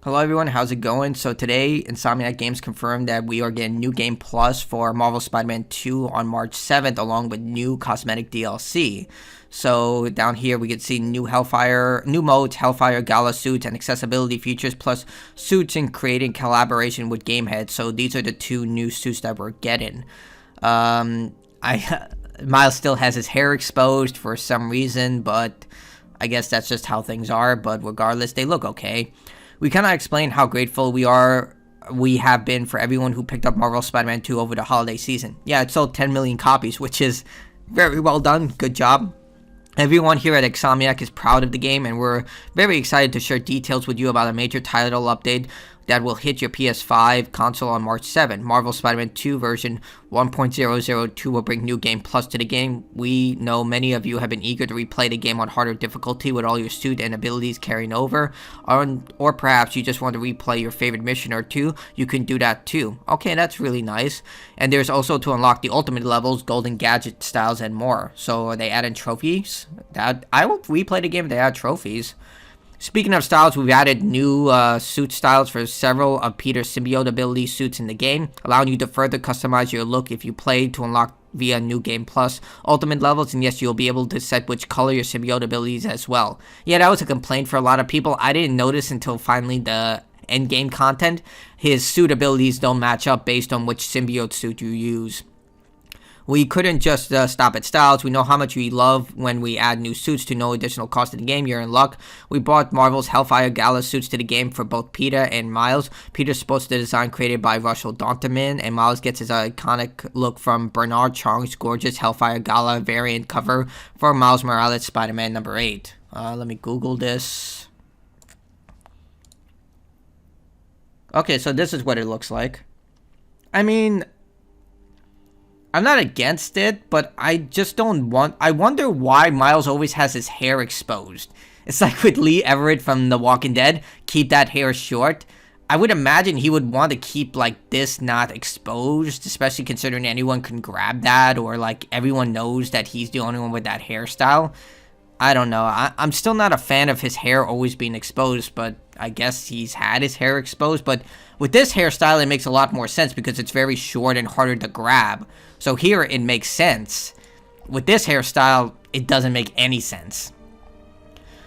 Hello everyone, how's it going? So today, Insomniac Games confirmed that we are getting New Game Plus for Marvel Spider-Man 2 on March 7th, along with new cosmetic DLC. So down here we can see new modes, Hellfire Gala suits, and accessibility features, plus suits and creating collaboration with Gamehead. So these are the two new suits that we're getting. Miles still has his hair exposed for some reason, but I guess that's just how things are. But regardless, they look okay. We cannot explain how grateful we have been for everyone who picked up Marvel Spider-Man 2 over the holiday season. Yeah, it sold 10 million copies, which is very well done. Good job. Everyone here at Insomniac is proud of the game, and we're very excited to share details with you about a major title update that will hit your PS5 console on March 7. Marvel Spider-Man 2 version 1.002 will bring New Game Plus to the game. We know many of you have been eager to replay the game on harder difficulty with all your suit and abilities carrying over, or perhaps you just want to replay your favorite mission or two. You can do that too. Okay, that's really nice. And there's also to unlock the ultimate levels, golden gadget styles, and more. So are they adding trophies? I will replay the game if they add trophies. Speaking of styles, we've added new suit styles for several of Peter's symbiote ability suits in the game, allowing you to further customize your look if you play to unlock via New Game Plus ultimate levels, and yes, you'll be able to set which color your symbiote abilities as well. Yeah, that was a complaint for a lot of people. I didn't notice until finally the endgame content. His suit abilities don't match up based on which symbiote suit you use. We couldn't just stop at styles. We know how much we love when we add new suits to no additional cost to the game. You're in luck. We brought Marvel's Hellfire Gala suits to the game for both Peter and Miles. Peter sports the design created by Russell Donterman, and Miles gets his iconic look from Bernard Chong's gorgeous Hellfire Gala variant cover for Miles Morales Spider-Man number 8. Let me Google this. Okay, so this is what it looks like. I mean, I'm not against it, but I just don't want... I wonder why Miles always has his hair exposed. It's like with Lee Everett from The Walking Dead, keep that hair short. I would imagine he would want to keep, like, this not exposed, especially considering anyone can grab that, or, like, everyone knows that he's the only one with that hairstyle. I don't know. I'm still not a fan of his hair always being exposed, but I guess he's had his hair exposed. But with this hairstyle, it makes a lot more sense because it's very short and harder to grab. So here, it makes sense. With this hairstyle, it doesn't make any sense.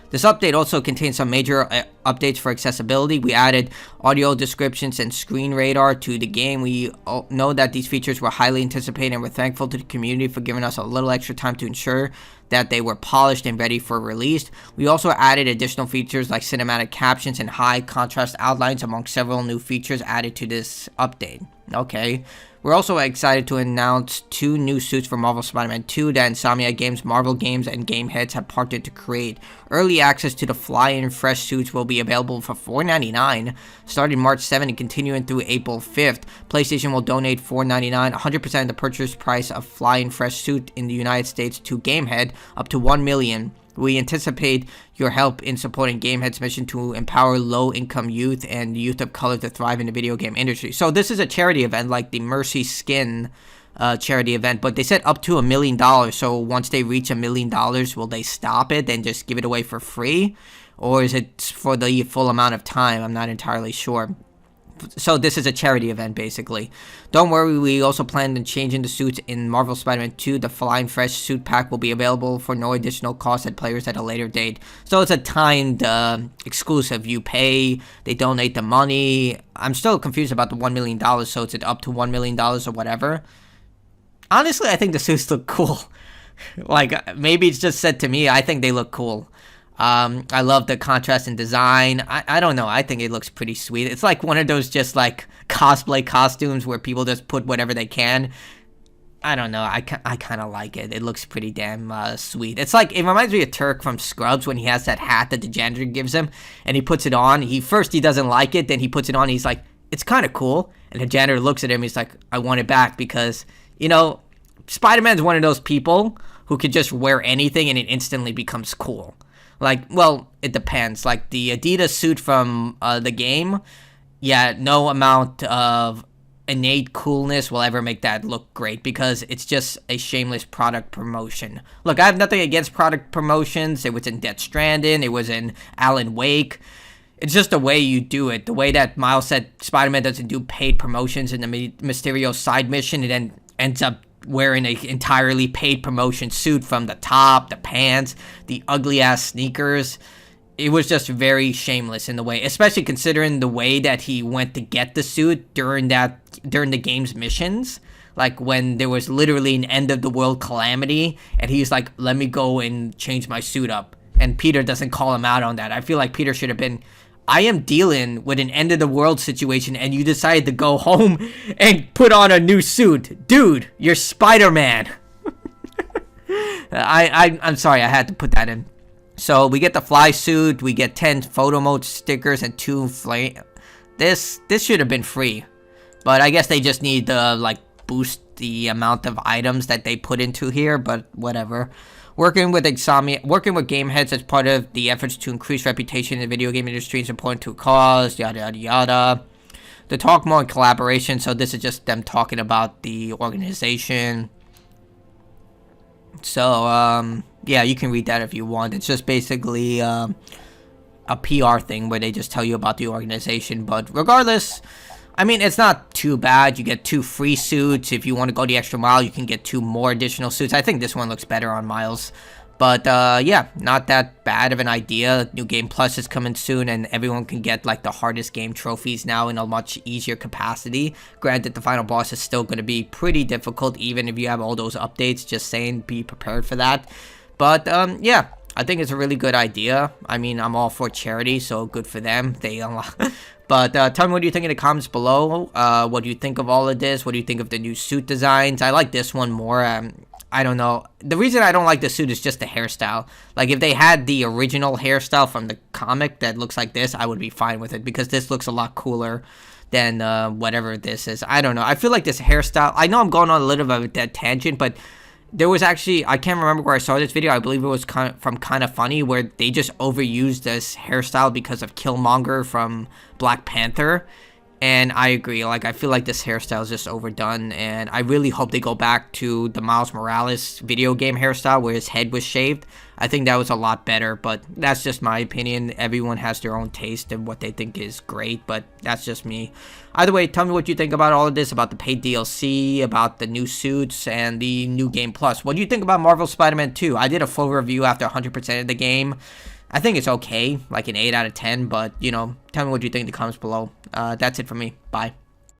This update also contains some major updates for accessibility. We added audio descriptions and screen radar to the game. We know that these features were highly anticipated, and we're thankful to the community for giving us a little extra time to ensure that they were polished and ready for release. We also added additional features like cinematic captions and high contrast outlines among several new features added to this update. Okay. We're also excited to announce 2 new suits for Marvel Spider-Man 2 that Insomniac Games, Marvel Games, and Gameheads have partnered to create. Early access to the Fly-In Fresh suits will be available for $4.99 starting March 7th and continuing through April 5th. PlayStation will donate $4.99, 100% of the purchase price of Fly-In Fresh suit in the United States to Gamehead, up to $1 million. We anticipate your help in supporting Gamehead's mission to empower low-income youth and youth of color to thrive in the video game industry. So this is a charity event like the Mercy Skin charity event, but they said up to $1 million. So once they reach $1 million, will they stop it and just give it away for free? Or is it for the full amount of time? I'm not entirely sure. So this is a charity event, basically. Don't worry, we also plan on changing the suits in Marvel Spider-Man 2. The Flying Fresh suit pack will be available for no additional cost at players at a later date. So it's a timed exclusive. You pay, they donate the money. I'm still confused about the $1 million, so it's up to $1 million or whatever. Honestly, I think the suits look cool. Like, maybe it's just said to me, I think they look cool. I love the contrast in design. I don't know. I think it looks pretty sweet. It's like one of those just like cosplay costumes where people just put whatever they can. I don't know. I kind of like it. It looks pretty damn sweet. It's like, it reminds me of Turk from Scrubs when he has that hat that the janitor gives him and he puts it on. He doesn't like it. Then he puts it on. And he's like, it's kind of cool. And the janitor looks at him. He's like, I want it back because, you know, Spider-Man's one of those people who could just wear anything and it instantly becomes cool. Like, well, it depends. Like, the Adidas suit from the game, yeah, no amount of innate coolness will ever make that look great because it's just a shameless product promotion. Look, I have nothing against product promotions. It was in Death Stranding. It was in Alan Wake. It's just the way you do it. The way that Miles said Spider-Man doesn't do paid promotions in the Mysterio side mission, and then ends up wearing an entirely paid promotion suit from the top, the pants, the ugly ass sneakers. It was just very shameless in the way, especially considering the way that he went to get the suit during the game's missions. Like when there was literally an end of the world calamity, and he's like, "Let me go and change my suit up," and Peter doesn't call him out on that. I feel like Peter should have been, I am dealing with an end of the world situation and you decided to go home and put on a new suit. Dude, you're Spider-Man. I'm sorry, I had to put that in. So we get the fly suit, we get 10 photo mode stickers and 2 flame. This should have been free. But I guess they just need to like boost the amount of items that they put into here, but whatever. Working with game heads as part of the efforts to increase reputation in the video game industry is important to a cause, yada yada yada. To talk more in collaboration, so this is just them talking about the organization. So, yeah, you can read that if you want. It's just basically a PR thing where they just tell you about the organization. But regardless, I mean, it's not too bad. You get 2 free suits. If you want to go the extra mile, you can get 2 more additional suits. I think this one looks better on Miles. But, yeah, not that bad of an idea. New Game Plus is coming soon, and everyone can get, like, the hardest game trophies now in a much easier capacity. Granted, the final boss is still going to be pretty difficult, even if you have all those updates. Just saying, be prepared for that. But, yeah, I think it's a really good idea. I mean, I'm all for charity, so good for them. They unlock... But tell me what you think in the comments below. What do you think of all of this? What do you think of the new suit designs? I like this one more. I don't know. The reason I don't like the suit is just the hairstyle. Like, if they had the original hairstyle from the comic that looks like this, I would be fine with it. Because this looks a lot cooler than whatever this is. I don't know. I feel like this hairstyle... I know I'm going on a little bit of a tangent, but... There was actually, I can't remember where I saw this video. I believe it was from Kind of Funny, where they just overused this hairstyle because of Killmonger from Black Panther. And I agree. Like, I feel like this hairstyle is just overdone. And I really hope they go back to the Miles Morales video game hairstyle where his head was shaved. I think that was a lot better. But that's just my opinion. Everyone has their own taste and what they think is great. But that's just me. Either way, tell me what you think about all of this. About the paid DLC. About the new suits. And the new Game Plus. What do you think about Marvel Spider-Man 2? I did a full review after 100% of the game. I think it's okay, like an 8 out of 10, but, you know, tell me what you think in the comments below. That's it for me. Bye.